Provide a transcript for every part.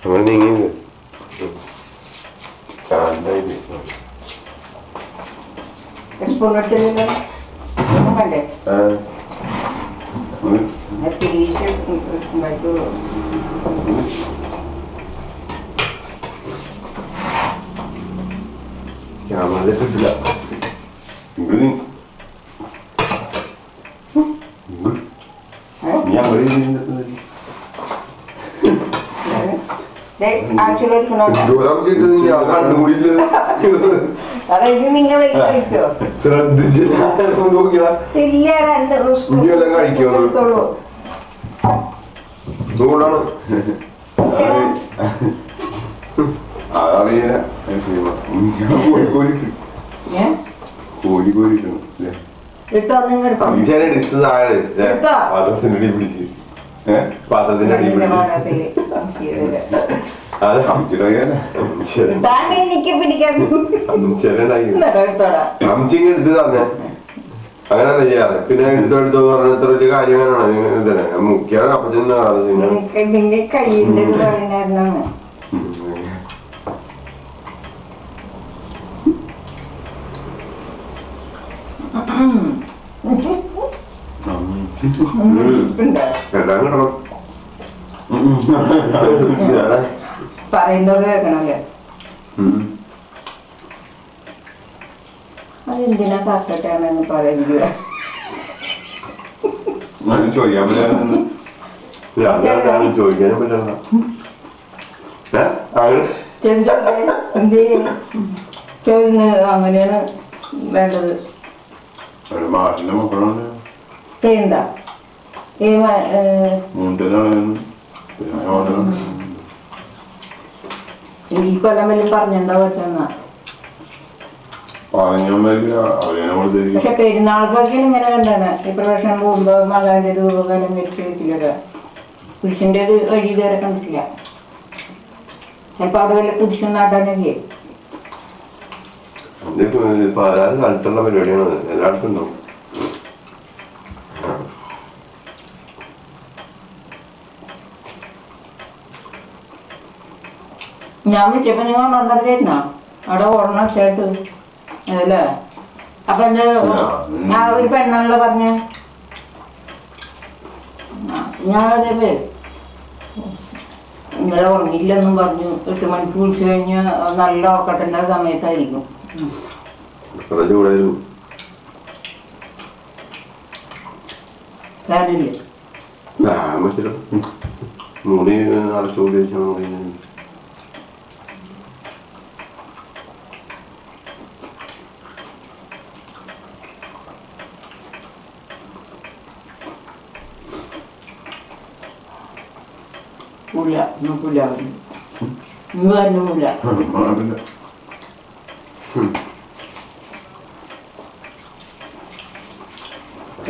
അങ്ങനെ നീങ്ങി ക്യാമറ കിട്ടില്ല. ശ്രദ്ധിച്ചില്ല കഴിക്കുള്ളൂ. ചൂടാണ് അതറിയില്ല. കോഴിക്കോരിക്കണം എടുത്ത് താഴെ പാത്രത്തിന്റെ അടി പിടിച്ച് പാത്രത്തിന്റെ അടി പിടിച്ച് അത് അംച്ചിങ് എടുത്ത് തന്നെ അങ്ങനെയല്ല ചെയ്യാറ്. പിന്നെ എടുത്തോ പറഞ്ഞ എത്ര വലിയ കാര്യം അങ്ങനെയാണ് ഇതന്നെ മുഖ്യാണ് അപ്പച്ചെന്ന് പറയുന്നത് കേൾക്കണല്ലേ. അതെന്തിനാ കഷ്ടട്ടാണെന്ന് പറയുക. ചോദിക്കാൻ ചോദിക്കാനും പറ്റില്ല. അങ്ങനെയാണ് വേണ്ടത്. മാഷിന്റെ മക്കളാണ് എന്താ ഈ കൊല്ലം വലിയ പറഞ്ഞിട്ടുണ്ടാവുന്ന. പക്ഷെ പെരുന്നാൾക്കൊക്കെ ഇങ്ങനെ കണ്ടാണ് ഇപ്രാവശ്യം പോകുമ്പോ മകാന്റെ രൂപകാലം മേടിച്ചു വെക്കില്ല. പുരുഷന്റെ ഒരു വഴി ഇതുവരെ കണ്ടിട്ടില്ല. ചിലപ്പോ അവിടെ വല്ല പുരുഷൻ നാട്ടാനൊക്കെ സ്ഥലത്തുള്ള പരിപാടിയാണ്. എല്ലായിടത്തും ഉണ്ടാവും. ഞാൻ വിളിച്ചപ്പോ നിങ്ങൾ ഉണ്ടായിരുന്നോ അവിടെ ഓടണ ചേട്ട് അതല്ലേ? അപ്പൊ എന്റെ ഒരു പെണ്ണാണല്ലോ പറഞ്ഞ. ഞാനതേ ഇന്നലെ ഉറങ്ങില്ലെന്നും പറഞ്ഞു. 8 മണിക്ക് വിളിച്ചു കഴിഞ്ഞാൽ നല്ല ഉറക്കത്തിന്റെ സമയത്തായിരിക്കും. കാര്യമില്ല മുടി അടച്ചുകൂടി വെച്ചാൽ മുടി പുല്ല പുല്ല ഇന്ന് തന്നെ പുല്ല.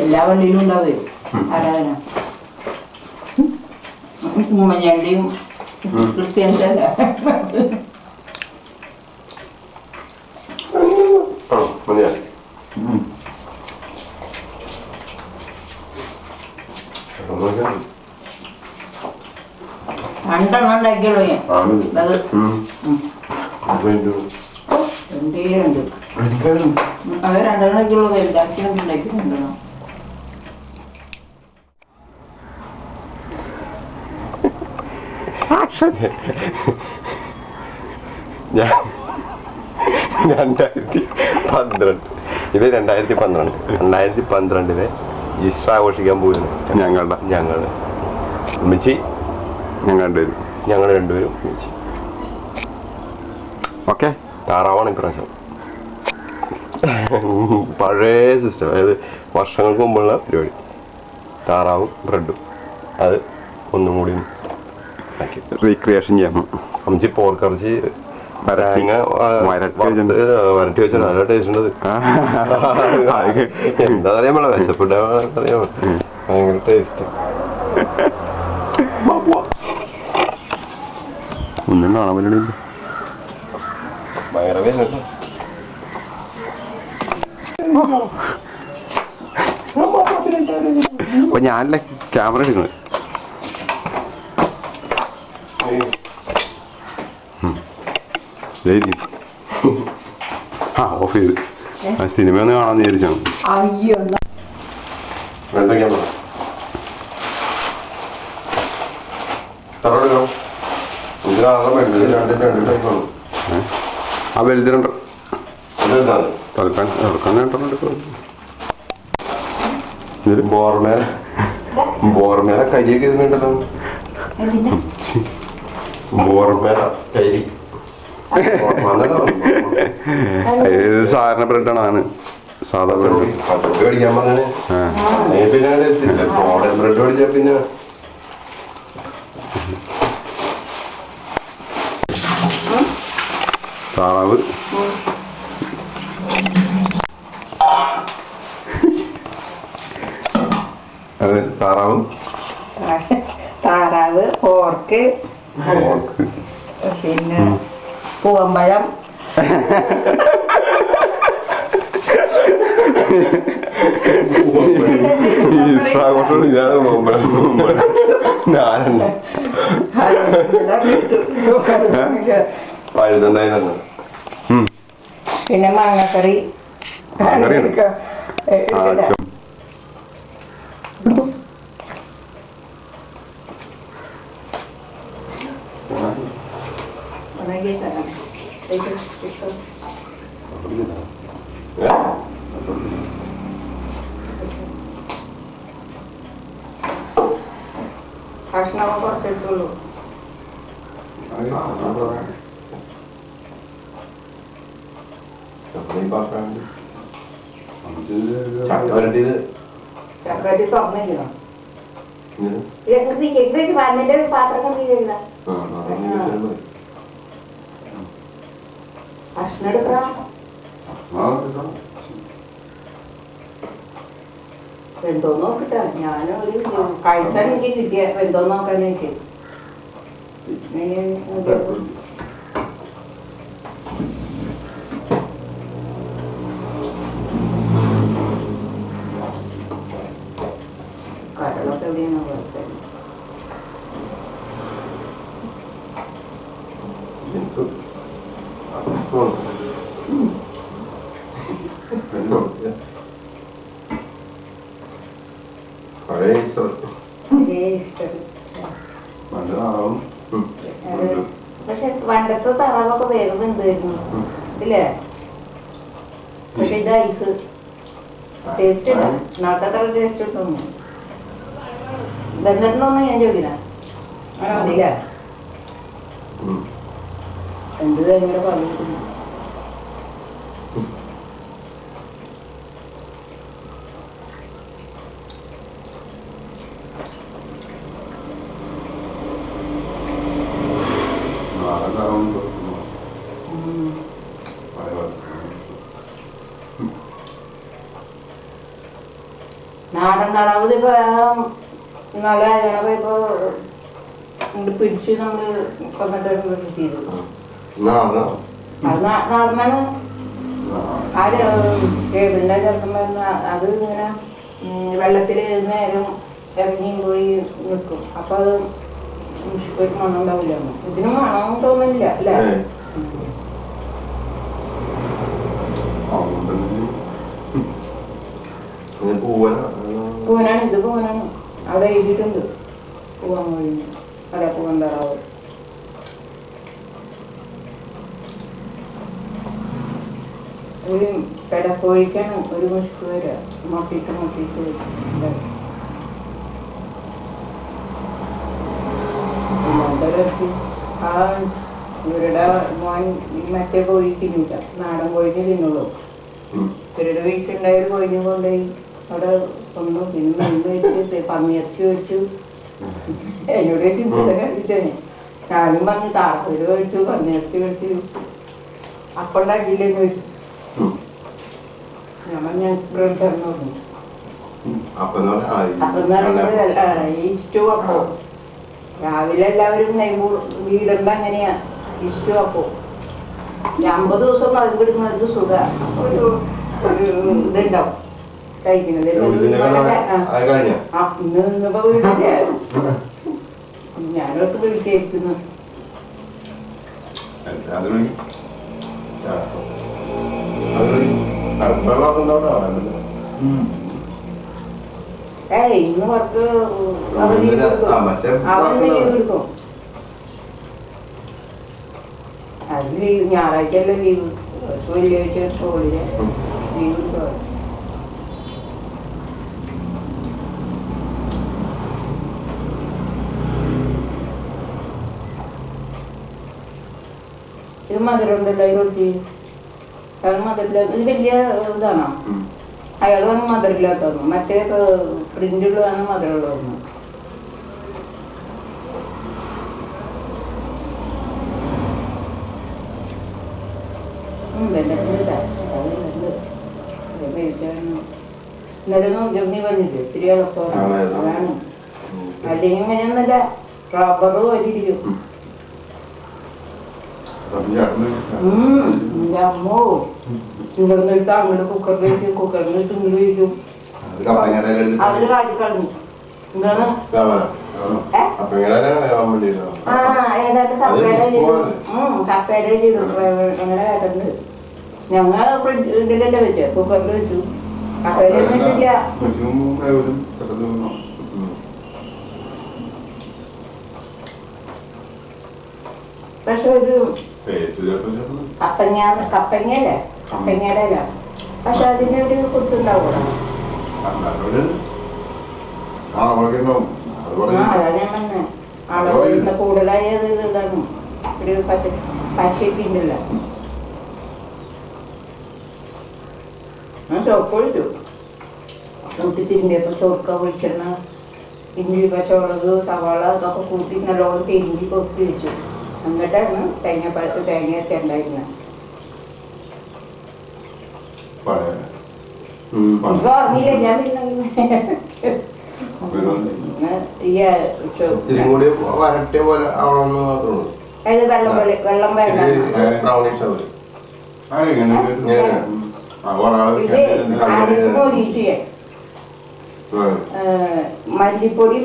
എല്ലാ പള്ളിയിലും ഉണ്ടാവേ ആരാധന. ഉമ്മഞ്ഞാണ്ടിയും ക്രിസ്ത്യൻസ് അല്ല. രണ്ടെണ്ണം ഉണ്ടാക്കിയുള്ളൂ ഞാൻ. അത് 2 ഉണ്ട്. അത് 2 ഉണ്ടാക്കിയുള്ളൂ. വലുതാക്കി ഉണ്ടാക്കി 2. ഞാൻ 2012 ഇത് 2012 ഈസ്റ്റർ ആഘോഷിക്കാൻ പോയിരുന്നു. ഞങ്ങൾ ഉമ്മച്ചി ഞങ്ങൾ രണ്ടുപേരും ഉമ്മച്ചി. ഓക്കെ. താറാവാണ് ഇപ്രാവശ്യം. പഴയ സിസ്റ്റം, അതായത് വർഷങ്ങൾക്ക് മുമ്പുള്ള പരിപാടി. താറാവും ബ്രെഡും അത് ഒന്നും കൂടി റീക്രിയേഷൻ ചെയ്യാം. അമ്മച്ചി പോർക്കിറച്ചി വരട്ടി വെച്ചാൽ നല്ല ടേസ്റ്റ് ഉണ്ട്. എന്താ അറിയാൻ പാടില്ല, വിശപ്പിടാൻ ഭയങ്കര ടേസ്റ്റ്. ഒന്നും കാണാൻ പറ്റില്ല. ഭയങ്കര വേദന. അപ്പൊ ഞാനല്ലേ ക്യാമറ എടുക്കുന്നത്. ആ ഓഫ് ചെയ്ത് സിനിമ ഒന്ന് കാണാന്ന് വിചാരിച്ചാണ്. അയ്യോ ആ വലുതിലുണ്ട് തൽക്കാൻ ഇറക്കാൻ ബോർമേല കരിയൊക്കെ ഇരുന്നുണ്ടല്ലോ. ബോർമേല കരി സാധാരണ ബ്രെഡാണ്. ആണ് സാധാ ബ്രെഡ് മേടിക്കാൻ പറഞ്ഞേ. പിന്നെ ബ്രെഡ് മേടിച്ചാ പിന്നെ താറാവ് അതെ താറാവും താറാവ് പോർക്ക് പിന്നെ പൂവമ്പഴം പഴുതുണ്ടായിരുന്നു. പിന്നെ മാങ്ങക്കറി ഭക്ഷണം കുറച്ചെടുത്തുള്ളൂ. ചക്കരട്ടി തുറന്നിരിക്കണം. പറഞ്ഞിട്ട് പാത്രം കണ്ടില്ല. ഭക്ഷണം എടുക്കണം. എന്തോ നോക്കിട്ട ഞാനൊരു കഴിക്കാൻ എനിക്ക് കിട്ടിയ എന്തോ നോക്കാൻ എനിക്ക് കടലൊക്കെ എവിടെയാണ് കുഴപ്പമില്ല. പക്ഷെ പണ്ടത്തെ താറാവൊക്കെ വേഗം എന്തായിരുന്നു ഇല്ലേ? പക്ഷെ ഇത് ഐസ് ടേസ്റ്റ് ഇല്ല. ഇന്നത്തെ അത്ര ടേസ്റ്റ് കിട്ടുന്നു. ബന്ധത്തിനൊന്നും ഞാൻ ചോദിക്കില്ല. അങ്ങനെ മതിയില്ല. എന്ത് കഴിഞ്ഞാൽ പറഞ്ഞിരിക്കുന്നു. നാടൻ താറാവ് ഇപ്പൊ നല്ല ഇപ്പൊ പിടിച്ച് നമ്മള് കൊന്നിട്ട് ചെയ്തു. അത് നടന്നാണ് ആര് കേബിളിന്റെ ചെറുപ്പം അത് ഇങ്ങനെ വെള്ളത്തില് നേരം ഇറങ്ങിയും പോയി നിൽക്കും. അപ്പൊ അത് മുഷിപ്പോയിട്ട് മണ്ണുണ്ടാവില്ല. ഇതിന് മണം തോന്നില്ല അല്ലേ? പൂവനാണ്. ഇത് പൂവനാണ്. അവിടെ എഴുതിയിട്ടുണ്ട് പൂവൻ കഴിഞ്ഞു. അതെ പൂവൻ താറാവ്. ഒരു പെടക്കോഴിക്കാണ് ഒരു മുഷ്ക് വരിക. മുട്ടിട്ട് ആ ഇവരുടെ മോൻ മറ്റേ കോഴി തിന്നില്ല. നാടൻ കോഴിക്ക് തിന്നുള്ളൂ. ഇവരുടെ വീട്ടിലുണ്ടായ ഒരു കോഴിനെ കൊണ്ടുപോയി അവിടെ കൊന്നു. പിന്നെ മീൻ വെച്ച് പന്നിയിറച്ചി വെച്ചു. എന്നോട് കഴിച്ചേ ഞാനും പറഞ്ഞു താറാവ് കഴിച്ചു പന്നിയിറച്ചി കഴിച്ചു. അപ്പം ഉണ്ടാക്കിയില്ലെന്ന് ചോദിച്ചു. ഞാൻ പറഞ്ഞു ബ്രെഡ് തന്നു പറഞ്ഞു. അപ്പം ഈസ്റ്റു അപ്പോ രാവിലെ എല്ലാവരും വീടുണ്ട അങ്ങനെയാ ഈസ്റ്റു അപ്പോ 50 ദിവസം അത് വിടുന്നത് സുഖ. ഒരു ഇതുണ്ടാവും കഴിക്കുന്നത്. ഇന്ന് നിന്നപ്പോ വീട്ടില് ഞാനോട്ട് വിളിക്കായിരിക്കുന്നു. ഇന്ന് പുറത്ത് അവൻ ലീവ് എടുക്കും. അത് ലീവ് ഞായറാഴ്ച അല്ല ലീവ്, വെള്ളിയാഴ്ച ഹോളിഡേ ലീവ് എടുക്കും. ഇത് മധുരം ഉണ്ടല്ലോ റൊട്ടി, അത് മധുരമില്ല. ഇത് വലിയ ഇതാണോ? അയാൾ വന്ന് മധുരമില്ലാത്തന്നു, മറ്റേ പ്രിന്റുള്ളതാണ് മധുരമുള്ളതെന്ന്. ഇന്നലെ ജമ്മി പറഞ്ഞില്ലേ ഇത്തിരി എളുപ്പം അതാണ്. അല്ലെങ്കിൽ ഇങ്ങനെയൊന്നുമില്ല, റബ്ബറ് വലിയിരിക്കും. അമ്മോ ഇവിടുന്ന് എടുത്ത് അങ്ങോട്ട് കുക്കറിൽ വയ്ക്കും, കുക്കറിൽ ഇട്ട് ഇങ്ങോട്ട് വയ്ക്കും. അവര് കാട്ടിക്കളഞ്ഞു. എന്താണ് ഏതാണ്ട് കപ്പയുടെ ഇടും ഞങ്ങളുടെ കാട്ടുണ്ട്. ഞങ്ങൾ ഇതിലല്ലേ വെച്ച കുക്കറിൽ വെച്ചു. കപ്പയിലൊന്നും വെച്ചില്ല. പക്ഷെ ഒരു കപ്പങ്ങയല്ലേ, കപ്പങ്ങയുടെ അല്ല, പക്ഷെ അതിന് ഒരു കുത്തുണ്ടാവൂല. അതാണ് ഞാൻ പറഞ്ഞത്. അളവ് കൂടുതലായത് ഇതാണ്, ഒരു പശയൊക്കെ ഉണ്ടല്ലോ. ഞാൻ ചോക്ക് ഒഴിച്ചു, കൂട്ടി തിരിഞ്ഞപ്പോ ചോക്ക ഒഴിച്ചെണ്ണ, ഇഞ്ചി പച്ചമുളക് സവാള അതൊക്കെ കൂട്ടി നല്ലോണം തിരിഞ്ഞി കൊത്തി വെച്ചു. എന്നിട്ടാണ് തേങ്ങ ഉണ്ടായിരുന്നത്. ഓർമ്മയില്ല, ഞാൻ വെള്ളം മല്ലിപ്പൊടി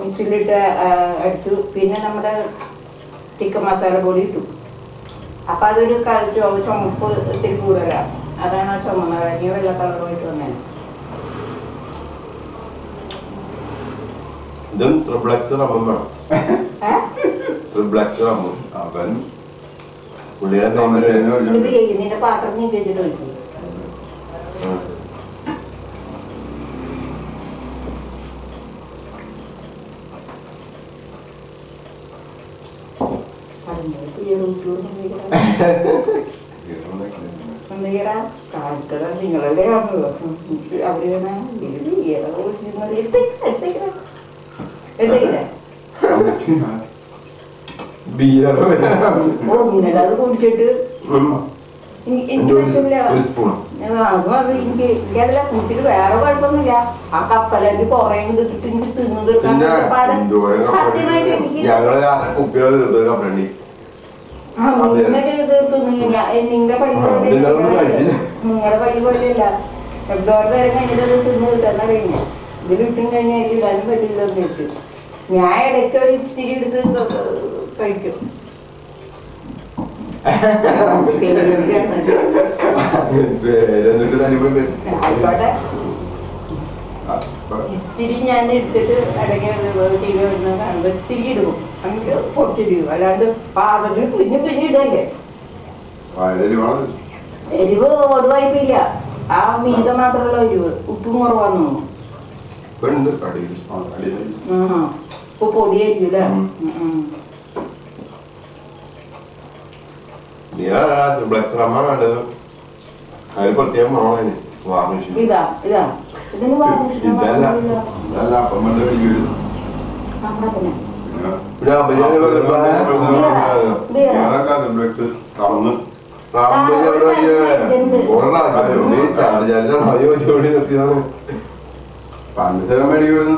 മിക്സിയിലിട്ട് അടിച്ചു. പിന്നെ നമ്മുടെ ചിക്കൻ മസാല പൊടി ഇട്ടു. അപ്പൊ അതൊരു ചുമപ്പ് ഇത്തിരി കൂടുതലാണ്. അതാണ് ആ ചുമന്ന കഴിഞ്ഞ വെള്ള കളറുമായിട്ട് വന്നത്. നിന്റെ പാത്രം നീക്കി വെച്ചിട്ട് വെച്ചു. നിങ്ങളല്ലേ അവര് അത് കുടിച്ചിട്ട് എനിക്കതെല്ലാം കുടിച്ചിട്ട് വേറെ കുഴപ്പമൊന്നുമില്ല. ആ കപ്പലണ്ടി കൊറേ ഇട്ടിട്ട് എനിക്ക് തിന്നു തീർക്കാൻ സത്യമായിട്ട് എനിക്ക് നിങ്ങളുടെ പല്ല് പോലെയല്ല. എന്തോരം നേരം കഴിഞ്ഞിട്ട് തിന്നു കിട്ടാൻ കഴിഞ്ഞ ഇതിലിട്ടും കഴിഞ്ഞാൽ ഇടാനും പറ്റില്ലെന്ന് വെച്ചു. ഞാൻ ഇടയ്ക്ക് ഒരു ഇത്തിരി എടുത്ത് കഴിക്കും. ആയിക്കോട്ടെ, ഇത്തിരി ഞാൻ എടുത്തിട്ട് ഇടയ്ക്ക് ടി വി വരുന്ന കാണുമ്പോൾ ഇത്തിരി ഇടും, എന്നിട്ട് പൊട്ടിരിക്കും. അല്ലാണ്ട് പാകത്തിൽ പിന്നെ ഇടല്ലേ. എരിവ് ഒടുവായിപ്പില്ല, ആ മീത മാത്രമുള്ള എരിവ്. ഉപ്പും കുറവാന്ന് തോന്നുന്നു. ഉപ്പ് പൊടിയായിരിക്കും ഇതാ ഇതാ ഇതിന് പഞ്ചസാര മേടിക്കുന്നു.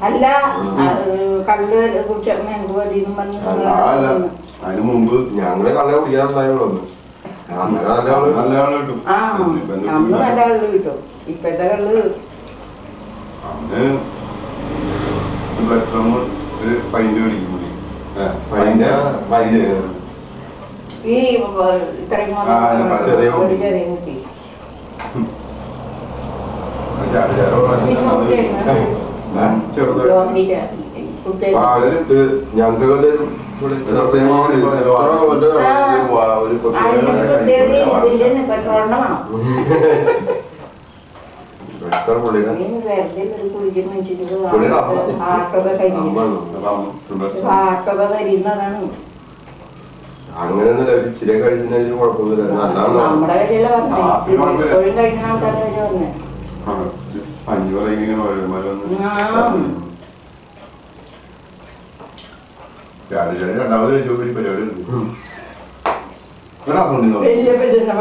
അല്ല കള്ള് അതിന് മുമ്പ് ഞങ്ങള് കള്ള കുടിക്കാറുണ്ടായിരുന്നു. നല്ല കള്ള് കിട്ടും. ഇപ്പഴത്തെ കള്ള് ഒരു പൈന്റ് മേടിക്കും കൂടി അതിന്റെ വൈകിട്ട് ഈ ഇത്രയും ചെറിയ ഒരു ചെറിയ കുട്ടി ഞങ്ങൾക്ക് പെട്രോളിന്റെ വേണം അങ്ങനെയൊന്നുമില്ല ഒരു ഇച്ചിരി കഴിക്കുന്നതിന് കുഴപ്പമൊന്നുമില്ല നല്ലതാണ് നമ്മുടെ കാര്യമല്ല പറഞ്ഞത് എപ്പോഴും കഴിക്കുന്ന ആൾക്കാരുടെ കാര്യം പറഞ്ഞത് അഞ്ചു പറയുന്ന രണ്ടാമത് ജോലി പരിപാടി വലിയ പെരുന്നാൾ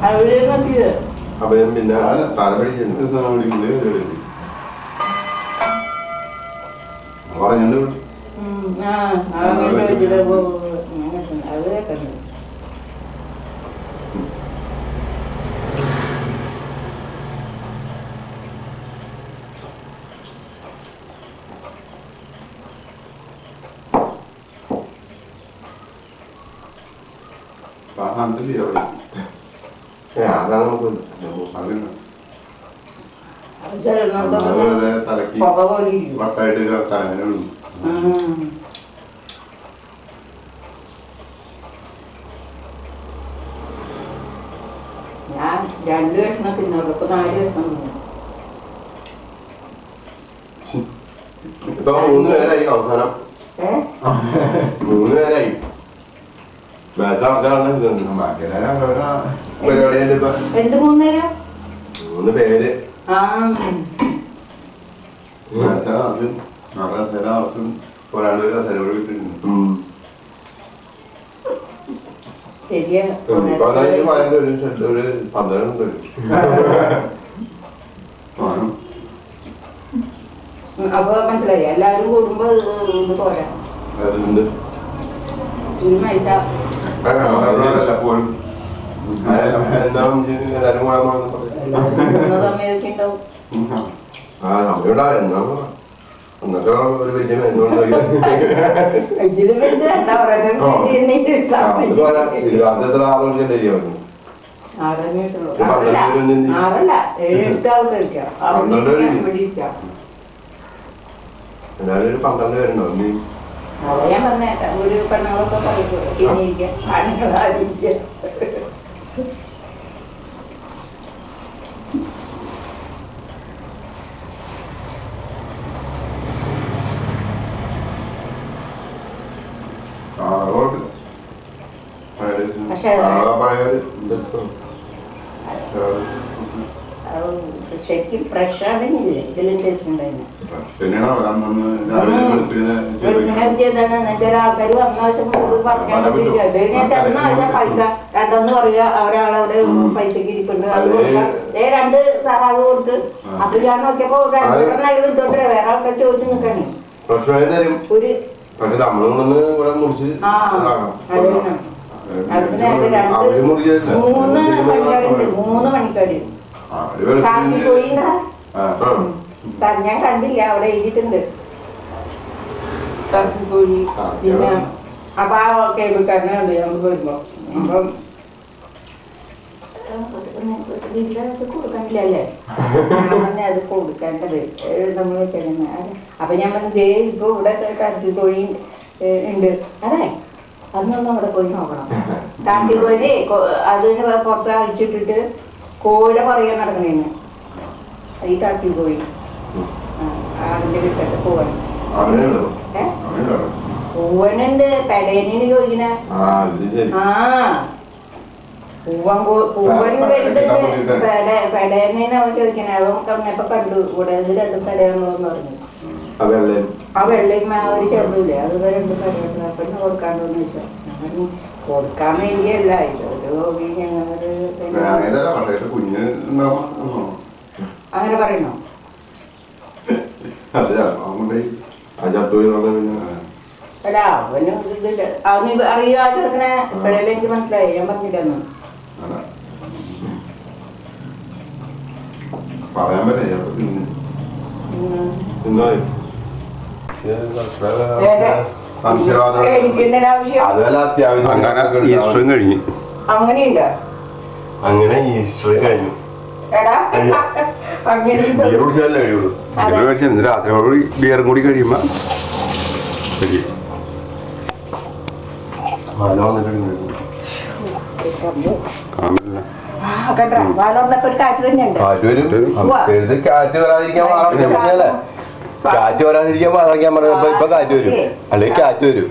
അവിടെ നോക്കിയത് അപ്പൊ ഞാൻ പിന്നെ സ്ഥലം പഠിക്കുന്നു പറഞ്ഞുണ്ട് അവരൊക്കെ ഉണ്ട് അതാണ് നമുക്ക് തലക്ക് പുക പോലെ ഇരിക്കും. വട്ടായിട്ട് തലങ്ങനെ വിടും ഞാൻ 2 കഷ്ണം തിന്നുള്ളൂ ഇപ്പൊ 4 കഷ്ണം തിന്നു ഇപ്പൊ 3 പേരായി അവസാനം 3 പേരായി പരിപാടിയുണ്ട് ഇപ്പൊ എന്ത് 3 നേരം 3 പേര് ഒരാണ്ട് ഒരു കസേര കൂടി വിട്ടിട്ടുണ്ട് ശരിയാ ഒരു 12 വരും അപ്പൊ മനസ്സിലായി എല്ലാവരും കൂടുമ്പോ ഇത് പോരാ അതുണ്ട് ഈ മൈദ പോലും എല്ലാവരും എല്ലാരും കൂടെ സമയമൊക്കെ ഉണ്ടാവും ആ സമയമുണ്ടാവും എന്നാ എന്നിട്ട് ഒരു വലിയ മേശോണ്ട് ഇതിലും വലുത് വേണ്ട എത്ര ആളുകൾ ചെയ്യാൻ 6 7 ആൾക്ക് കഴിക്കാം എല്ലാവരും ഒരു 12 പേരുണ്ടോ അതെ ഞാൻ പറഞ്ഞ ഒരു പെണ്ണുങ്ങളൊക്കെ പിന്നിരിക്കാം ആണുങ്ങളായിരിക്കാം പക്ഷെ ശരിക്കും ഫ്രഷ് ആണെന്നില്ല ഇതിലും ടേസ്റ്റ് ഉണ്ടായിരുന്നു ആൾക്കാർ വന്ന ആവശ്യം പറഞ്ഞാൽ പൈസ 2 പറയുക ഒരാളവിടെ പൈസക്ക് ഇരിക്കുന്നുണ്ട് അത് കൊടുക്കുക 2 താറാവ് കൊടുത്ത് അത് ഞാൻ നോക്കിയപ്പോ എടുത്തോട്ടെ വേറെ ആൾക്കാർ ചോദിച്ചു നിൽക്കണേ ഒരു അതിന് 3 മണിക്കാര് പോയിണ്ടാ ഞാൻ കണ്ടില്ല അവിടെ എഴുതിയിട്ടുണ്ട് തർക്കിക്കോഴി പിന്നെ അപ്പൊ ആ കേബിൾക്കാരനെ ഉണ്ട് നമുക്ക് വരുമ്പോ അപ്പം കൊടുക്കാനില്ല അല്ലേ ഞാൻ അത് കൊടുക്കേണ്ടത് നമ്മൾ വെച്ചേക്കുന്ന അപ്പൊ ഞാൻ പറഞ്ഞത് ഇപ്പൊ ഇവിടെ തർക്കിക്കോഴി ഉണ്ട് അതെ അന്നൊന്നും അവിടെ പോയി നോക്കണം തർക്കിക്കോഴി അതിന് പുറത്ത് അഴിച്ചിട്ടിട്ട് കോഴിയുടെ പറയാൻ നടക്കണേന്ന് ഈ തട്ടി കോഴി അതിന്റെ കിട്ടട്ടെ പൂവൻ പൂവനുണ്ട് പെടേനിന് ചോദിക്കണ പൂവൻ വരുന്നുണ്ട് പെടേനെ അവൻ ചോദിക്കണേ അവൻ കമ്മപ്പോ കണ്ടു ഇവിടെ 2 പെടയാണല്ലോന്ന് പറഞ്ഞു ആ വെള്ളയും ഒരു ചെറുതില്ലേ അത് 2 പെടയുണ്ട് അപ്പൊ കൊടുക്കാണ്ടോന്ന് ചോദിച്ചാ കൊടുക്കാൻ വേണ്ടിയല്ല ഒരു അങ്ങനെ പറയണോ അല്ല അവന് ഇതില്ല അവന് അറിയാതെ കിടക്കണ ഇപ്പോഴെല്ലാം എനിക്ക് മനസ്സിലായി ഞാൻ പറഞ്ഞില്ലെന്ന് പറയാൻ പറ്റില്ല എന്താ എനിക്കെന്തിനാ ആവശ്യം? അതുപോലെ അത്യാവശ്യം അങ്ങനെ ഈസ്റ്ററും കഴിഞ്ഞ് അങ്ങനെയുണ്ടോ? അങ്ങനെ ഈസ്റ്റർ കഴിഞ്ഞു. എടാ അങ്ങനെ ബിയർ കുടിച്ചാലേ കഴിയുള്ളൂ. ഇതിന് മേടിച്ച് ഇന്ന് രാത്രിയോട് ബിയറും കൂടി കഴിയുമ്പോ ശരി. മല വന്നിട്ടുണ്ട്. കാണില്ല. വാലർന്നപ്പോ ഒരു കാറ്റ് തന്നെയുണ്ട്. കാറ്റ് വരും. എഴുതി കാറ്റ് വരാതിരിക്കാൻ മാറാൻ പറഞ്ഞാലേ കാറ്റ് വരാതിരിക്കാൻ മാറാൻ പറഞ്ഞപ്പോ ഇപ്പൊ കാറ്റ് വരും, അല്ലെങ്കിൽ കാറ്റ് വരും.